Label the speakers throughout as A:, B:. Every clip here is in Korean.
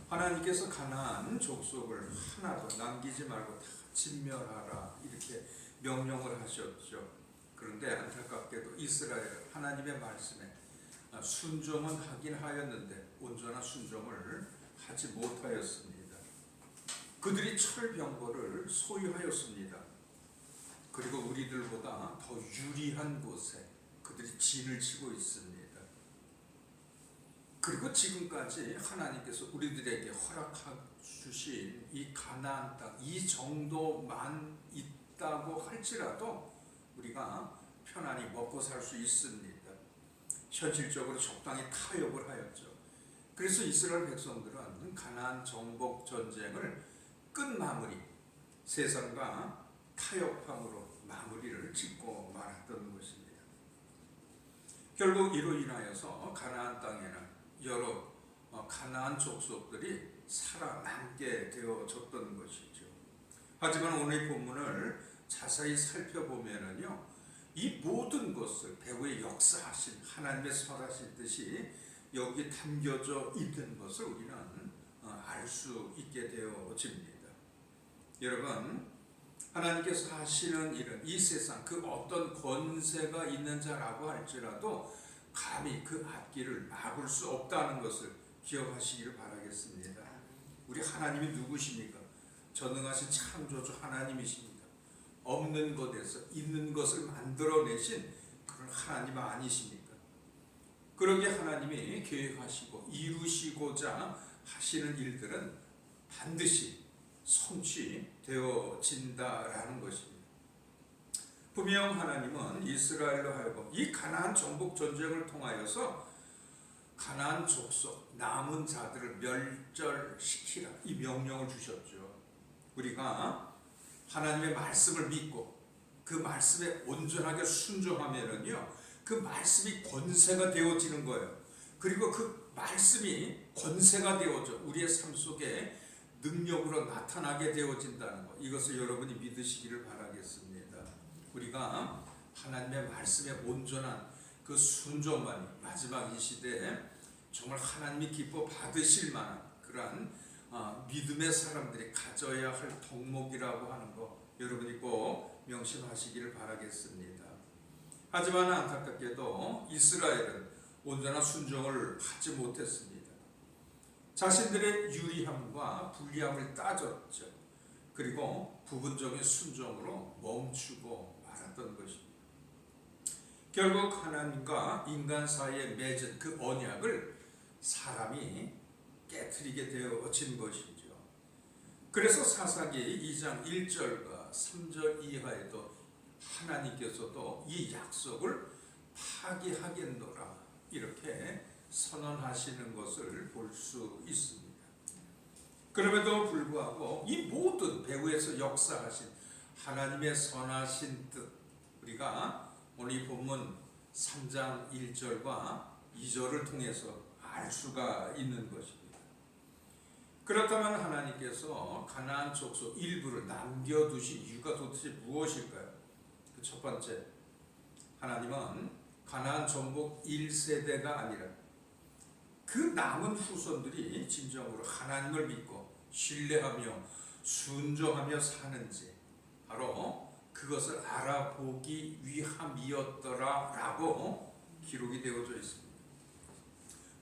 A: 하나님께서 가나안 족속을 하나도 남기지 말고 다 진멸하라 이렇게 명령을 하셨죠. 그런데 안타깝게도 이스라엘은 하나님의 말씀에 순종은 하긴 하였는데 온전한 순종을 하지 못하였습니다. 그들이 철병거를 소유하였습니다. 그리고 우리들보다 더 유리한 곳에 그들이 진을 치고 있습니다. 그리고 지금까지 하나님께서 우리들에게 허락해 주신 이 가나안 땅, 이 정도만 있다고 할지라도 우리가 편안히 먹고 살 수 있습니다. 현실적으로 적당히 타협을 하였죠. 그래서 이스라엘 백성들은 가나안 정복 전쟁을 끝마무리, 세상과 타협함으로 마무리를 짓고 말았던 것입니다. 결국 이로 인하여서 가나안 땅에는 여러 가나안 족속들이 살아남게 되어졌던 것이죠. 하지만 오늘 본문을 자세히 살펴보면은요, 이 모든 것을 배후에 역사하신 하나님의 선하신 뜻이 여기 담겨져 있는 것을 우리는 알 수 있게 되어집니다. 여러분, 하나님께서 하시는 일은 이 세상 그 어떤 권세가 있는 자라고 할지라도 감히 그 앞길을 막을 수 없다는 것을 기억하시기를 바라겠습니다. 우리 하나님이 누구십니까? 전능하신 창조주 하나님이십니다. 없는 것에서 있는 것을 만들어내신 그런 하나님 아니십니까? 그러기에 하나님이 계획하시고 이루시고자 하시는 일들은 반드시 성취되어진다라는 것입니다. 분명 하나님은 이스라엘로 하여금 이 가나안 정복 전쟁을 통하여서 가나안 족속 남은 자들을 멸절시키라 이 명령을 주셨죠. 우리가 하나님의 말씀을 믿고 그 말씀에 온전하게 순종하면은요, 그 말씀이 권세가 되어지는 거예요. 그리고 그 말씀이 권세가 되어져 우리의 삶 속에 능력으로 나타나게 되어진다는 것, 이것을 여러분이 믿으시기를 바라겠습니다. 우리가 하나님의 말씀에 온전한 그 순종만이 마지막 이 시대에 정말 하나님이 기뻐 받으실 만한 그러한 믿음의 사람들이 가져야 할 덕목이라고 하는 것, 여러분이 꼭 명심하시기를 바라겠습니다. 하지만 안타깝게도 이스라엘은 온전한 순종을 하지 못했습니다. 자신들의 유리함과 불리함을 따졌죠. 그리고 부분적인 순종으로 멈추고 말았던 것입니다. 결국 하나님과 인간 사이에 맺은 그 언약을 사람이 깨트리게 되어진 것이죠. 그래서 사사기 2장 1절과 3절 이하에도 하나님께서도 이 약속을 파기하겠노라 이렇게 선언하시는 것을 볼 수 있습니다. 그럼에도 불구하고 이 모든 배후에서 역사하신 하나님의 선하신 뜻, 우리가 오늘 이 본문 3장 1절과 2절을 통해서 알 수가 있는 것입니다. 그렇다면 하나님께서 가나안 족속 일부를 남겨두신 이유가 도대체 무엇일까요? 그 첫 번째, 하나님은 가나안 정복 1세대가 아니라 그 남은 후손들이 진정으로 하나님을 믿고 신뢰하며 순종하며 사는지 바로 그것을 알아보기 위함이었더라라고 기록이 되어져 있습니다.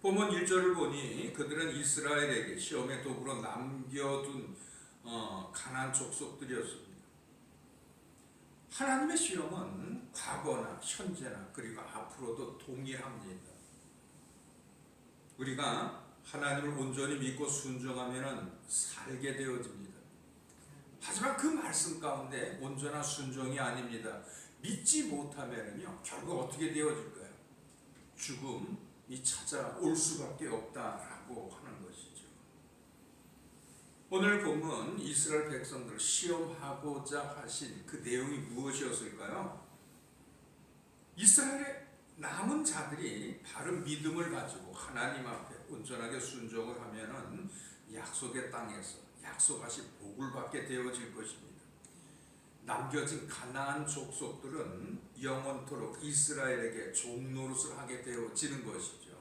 A: 본문 1절을 보니 그들은 이스라엘에게 시험의 도구로 남겨둔 가나안 족속들이었습니다. 하나님의 시험은 과거나 현재나 그리고 앞으로도 동일합니다. 우리가 하나님을 온전히 믿고 순종하면 살게 되어집니다. 하지만 그 말씀 가운데 온전한 순종이 아닙니다. 믿지 못하면요, 결국 어떻게 되어질까요? 죽음이 찾아올 수밖에 없다라고 하는 것이죠. 오늘 본문 이스라엘 백성들을 시험하고자 하신 그 내용이 무엇이었을까요? 이스라엘의 남은 자들이 바른 믿음을 가지고 하나님 앞에 온전하게 순종을 하면은 약속의 땅에서 약속하신 복을 받게 되어질 것입니다. 남겨진 가나안 족속들은 영원토록 이스라엘에게 종노릇을 하게 되어지는 것이죠.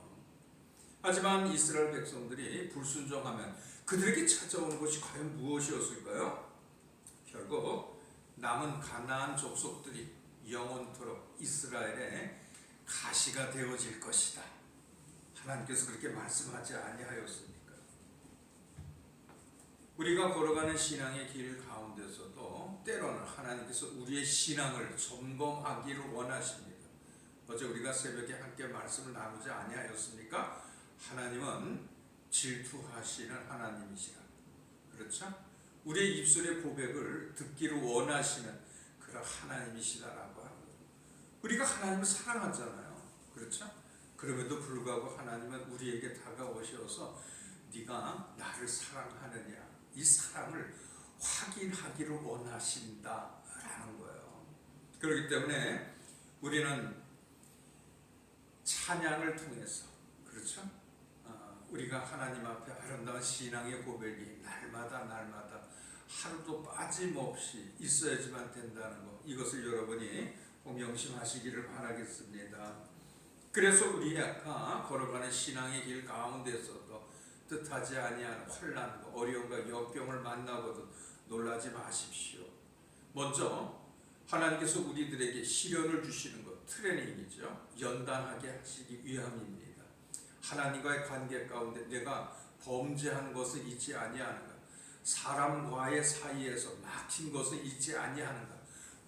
A: 하지만 이스라엘 백성들이 불순종하면 그들에게 찾아온 것이 과연 무엇이었을까요? 결국 남은 가나안 족속들이 영원토록 이스라엘의 가시가 되어질 것이다. 하나님께서 그렇게 말씀하지 아니하였습니까? 우리가 걸어가는 신앙의 길 가운데서도 때로는 하나님께서 우리의 신앙을 점검하기를 원하십니다. 어제 우리가 새벽에 함께 말씀을 나누지 아니하였습니까? 하나님은 질투하시는 하나님이시라. 그렇죠? 우리의 입술의 고백을 듣기를 원하시는 그런 하나님이시다라고 하는 거예요. 우리가 하나님을 사랑하잖아요. 그렇죠? 그럼에도 불구하고 하나님은 우리에게 다가오셔서 네가 나를 사랑하느냐, 이 사랑을 확인하기를 원하신다라는 거예요. 그렇기 때문에 우리는 찬양을 통해서, 그렇죠? 우리가 하나님 앞에 아름다운 신앙의 고백이 날마다 하루도 빠짐없이 있어야지만 된다는 것, 이것을 여러분이 꼭 명심하시기를 바라겠습니다. 그래서 우리가 걸어가는 신앙의 길 가운데서도 뜻하지 아니한 환난과 어려움과 역경을 만나거든 놀라지 마십시오. 먼저 하나님께서 우리들에게 시련을 주시는 것, 트레이닝이죠. 연단하게 하시기 위함입니다. 하나님과의 관계 가운데 내가 범죄한 것을 잊지 아니하는가, 사람과의 사이에서 막힌 것을 잊지 아니하는가,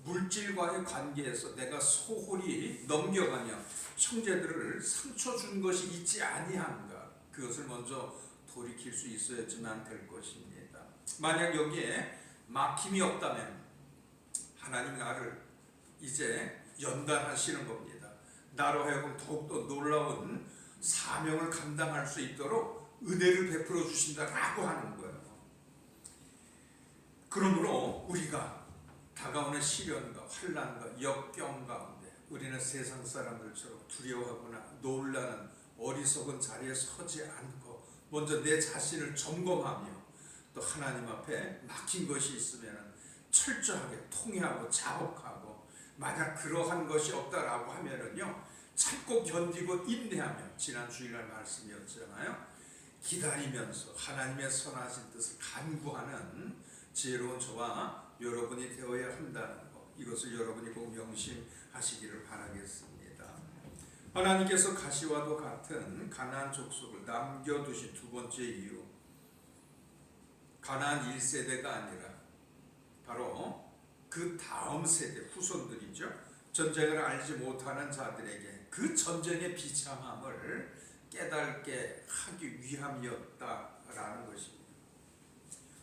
A: 물질과의 관계에서 내가 소홀히 넘겨가며 형제들을 상처 준 것이 있지 아니한가, 그것을 먼저 돌이킬 수 있어야지만 될 것입니다. 만약 여기에 막힘이 없다면 하나님이 나를 이제 연단하시는 겁니다. 나로 하여금 더욱더 놀라운 사명을 감당할 수 있도록 은혜를 베풀어 주신다라고 하는 거예요. 그러므로 우리가 다가오는 시련과 환난과 역경 가운데 우리는 세상 사람들처럼 두려워하거나 놀라는 어리석은 자리에 서지 않고 먼저 내 자신을 점검하며 또 하나님 앞에 막힌 것이 있으면 철저하게 통회하고 자복하고, 만약 그러한 것이 없다라고 하면은요, 참고 견디고 인내하며, 지난 주일날 말씀이었잖아요, 기다리면서 하나님의 선하신 뜻을 간구하는 지혜로운 저와 여러분이 되어야 한다는 것, 이것을 여러분이 꼭 명심하시기를 바라겠습니다. 하나님께서 가시와도 같은 가나안 족속을 남겨두신 두 번째 이유, 가나안 1세대가 아니라 바로 그 다음 세대 후손들이죠. 전쟁을 알지 못하는 자들에게 그 전쟁의 비참함을 깨닫게 하기 위함이었다라는 것입니다.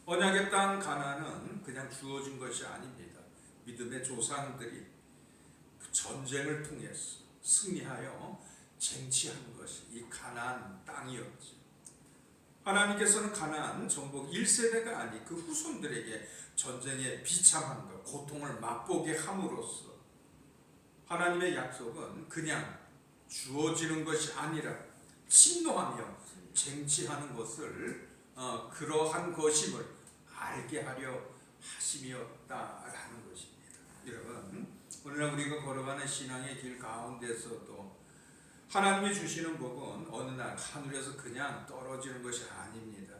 A: 언약의 땅 가나안은 그냥 주어진 것이 아닙니다. 믿음의 조상들이 전쟁을 통해서 승리하여 쟁취한 것이 이 가나안 땅이었죠. 하나님께서는 가나안 정복 1세대가 아닌 그 후손들에게 전쟁의 비참함과 고통을 맛보게 함으로써 하나님의 약속은 그냥 주어지는 것이 아니라 침노하며 쟁취하는 것을 그러한 것임을 알게 하려 하심이었다라는 것입니다. 여러분, 오늘날 우리가 걸어가는 신앙의 길 가운데서도 하나님이 주시는 복은 어느 날 하늘에서 그냥 떨어지는 것이 아닙니다.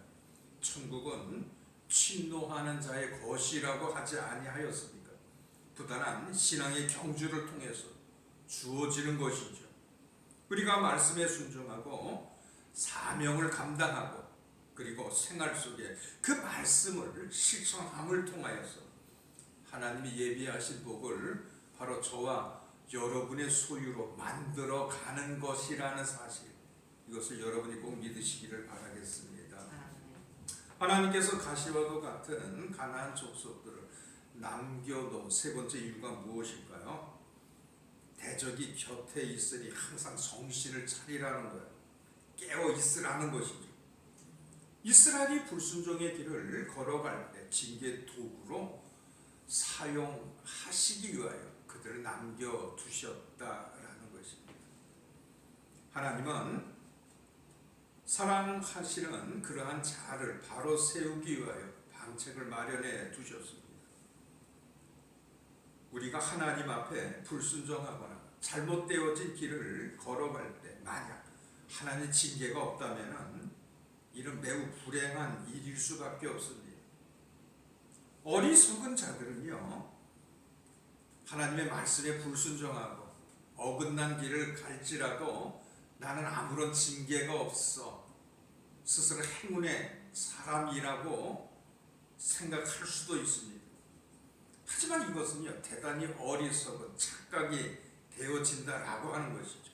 A: 천국은 침노하는 자의 것이라고 하지 아니하였습니까? 부단한 신앙의 경주를 통해서 주어지는 것이죠. 우리가 말씀에 순종하고 사명을 감당하고 그리고 생활 속에 그 말씀을 실천함을 통하여서 하나님이 예비하신 복을 바로 저와 여러분의 소유로 만들어 가는 것이라는 사실, 이것을 여러분이 꼭 믿으시기를 바라겠습니다. 하나님께서 가시와도 같은 가나안 족속들을 남겨놓은 세 번째 이유가 무엇일까요? 대적이 곁에 있으니 항상 정신을 차리라는 거예요. 깨어 있으라는 것이죠. 이스라엘이 불순종의 길을 걸어갈 때 징계 도구로 사용하시기 위하여 그들을 남겨두셨다라는 것입니다. 하나님은 사랑하시는 그러한 자를 바로 세우기 위하여 방책을 마련해 두셨습니다. 우리가 하나님 앞에 불순종하거나 잘못되어진 길을 걸어갈 때 만약 하나님 징계가 없다면 이는 매우 불행한 일일 수밖에 없습니다. 어리석은 자들은요, 하나님의 말씀에 불순종하고 어긋난 길을 갈지라도 나는 아무런 징계가 없어 스스로 행운의 사람이라고 생각할 수도 있습니다. 하지만 이것은요, 대단히 어리석은 착각이 되어진다라고 하는 것이죠.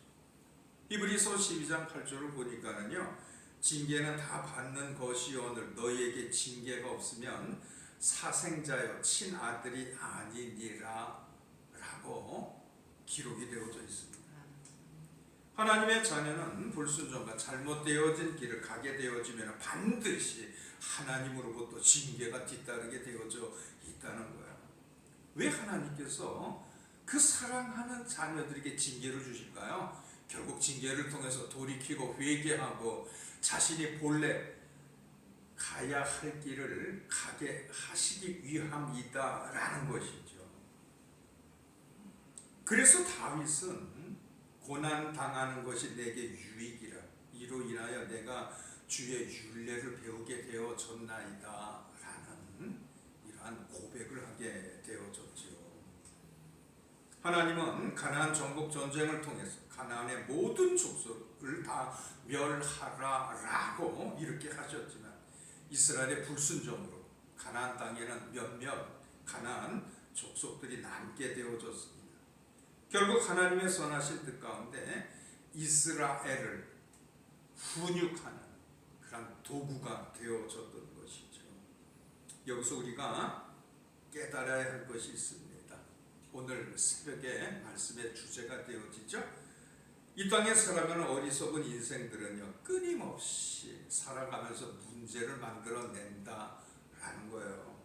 A: 히브리서 12장 8절을 보니까는요, 징계는 다 받는 것이오늘 너희에게 징계가 없으면 사생자여 친아들이 아니니라 라고 기록이 되어져 있습니다. 하나님의 자녀는 불순종과 잘못되어진 길을 가게 되어지면 반드시 하나님으로부터 징계가 뒤따르게 되어져 있다는 거예요. 왜 하나님께서 그 사랑하는 자녀들에게 징계를 주실까요? 결국 징계를 통해서 돌이키고 회개하고 자신이 본래 가야 할 길을 가게 하시기 위함이다라는 것이죠. 그래서 다윗은 고난 당하는 것이 내게 유익이라 이로 인하여 내가 주의 율례를 배우게 되어졌나이다 라는 이러한 고백을 하게 되어졌죠. 하나님은 가나안 정복 전쟁을 통해서 가나안의 모든 족속을 다 멸하라라고 이렇게 하셨지만 이스라엘의 불순종으로 가나안 땅에는 몇몇 가나안 족속들이 남게 되어졌습니다. 결국 하나님의 선하신 뜻 가운데 이스라엘을 훈육하는 그런 도구가 되어졌던 것이죠. 여기서 우리가 깨달아야 할 것이 있습니다. 오늘 새벽에 말씀의 주제가 되어지죠. 이 땅에 살아가는 어리석은 인생들은요, 끊임없이 살아가면서 문제를 만들어낸다라는 거예요.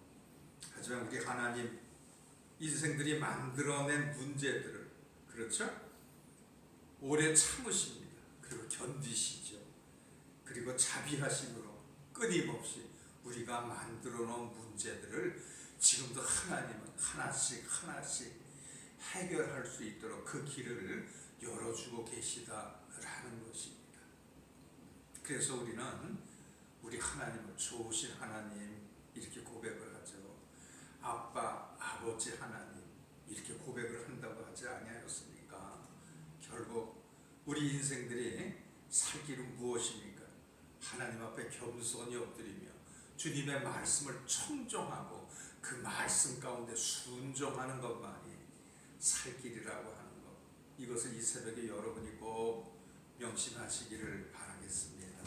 A: 하지만 우리 하나님 인생들이 만들어낸 문제들을, 그렇죠? 오래 참으십니다. 그리고 견디시죠. 그리고 자비하심으로 끊임없이 우리가 만들어 놓은 문제들을 지금도 하나님은 하나씩 해결할 수 있도록 그 길을 열어주고 계시다라는 것입니다. 그래서 우리는 우리 하나님은 좋으신 하나님 이렇게 고백을 하죠. 아빠, 아버지 하나님 이렇게 고백을 한다고 하지 아니하였습니까? 결국 우리 인생들이 살 길은 무엇입니까? 하나님 앞에 겸손히 엎드리며 주님의 말씀을 청종하고 그 말씀 가운데 순종하는 것만이 살 길이라고 하는 것, 이것을 이 새벽에 여러분이 꼭 명심하시기를 바라겠습니다.